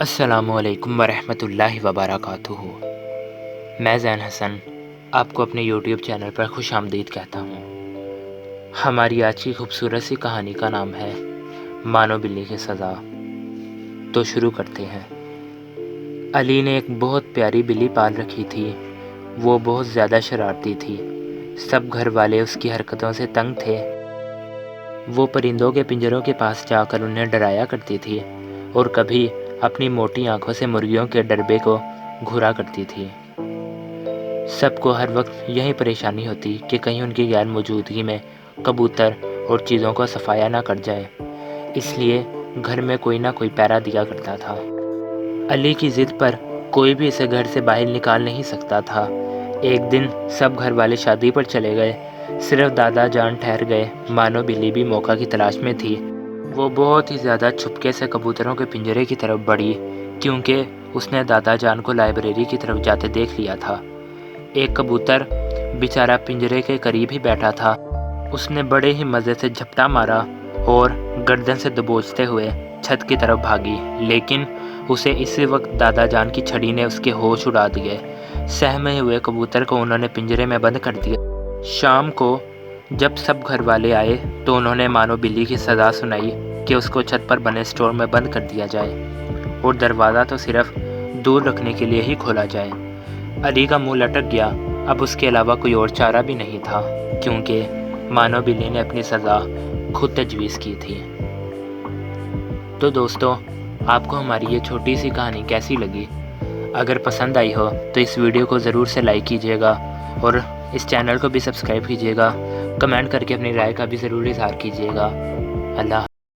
السلام علیکم ورحمۃ اللہ وبرکاتہ۔ میں زین حسن آپ کو اپنے یوٹیوب چینل پر خوش آمدید کہتا ہوں۔ ہماری آج کی خوبصورت سی کہانی کا نام ہے مانو بلی کی سزا۔ تو شروع کرتے ہیں۔ علی نے ایک بہت پیاری بلی پال رکھی تھی۔ وہ بہت زیادہ شرارتی تھی۔ سب گھر والے اس کی حرکتوں سے تنگ تھے۔ وہ پرندوں کے پنجروں کے پاس جا کر انہیں ڈرایا کرتی تھی اور کبھی اپنی موٹی آنکھوں سے مرغیوں کے ڈربے کو گھورا کرتی تھی۔ سب کو ہر وقت یہی پریشانی ہوتی کہ کہیں ان کی غیر موجودگی میں کبوتر اور چیزوں کو صفایا نہ کر جائے، اس لیے گھر میں کوئی نہ کوئی پہرا دیا کرتا تھا۔ علی کی ضد پر کوئی بھی اسے گھر سے باہر نکال نہیں سکتا تھا۔ ایک دن سب گھر والے شادی پر چلے گئے، صرف دادا جان ٹھہر گئے۔ مانو بلی بھی موقع کی تلاش میں تھی۔ وہ بہت ہی زیادہ چھپکے سے کبوتروں کے پنجرے کی طرف بڑھی، کیونکہ اس نے دادا جان کو لائبریری کی طرف جاتے دیکھ لیا تھا۔ ایک کبوتر بیچارہ پنجرے کے قریب ہی بیٹھا تھا۔ اس نے بڑے ہی مزے سے جھپٹا مارا اور گردن سے دبوچتے ہوئے چھت کی طرف بھاگی، لیکن اسے اسی وقت دادا جان کی چھڑی نے اس کے ہوش اڑا دیے۔ سہمے ہوئے کبوتر کو انہوں نے پنجرے میں بند کر دیا۔ شام کو جب سب گھر والے آئے تو انہوں نے مانو بلی کی سزا سنائی کہ اس کو چھت پر بنے اسٹور میں بند کر دیا جائے اور دروازہ تو صرف دور رکھنے کے لیے ہی کھولا جائے۔ علی کا منہ لٹک گیا۔ اب اس کے علاوہ کوئی اور چارہ بھی نہیں تھا، کیونکہ مانو بلی نے اپنی سزا خود تجویز کی تھی۔ تو دوستو، آپ کو ہماری یہ چھوٹی سی کہانی کیسی لگی؟ اگر پسند آئی ہو تو اس ویڈیو کو ضرور سے لائک کیجیے گا اور اس چینل کو بھی سبسکرائب کیجیے گا۔ کمنٹ کر کے اپنی رائے کا بھی ضرور اظہار کیجیے گا۔ اللہ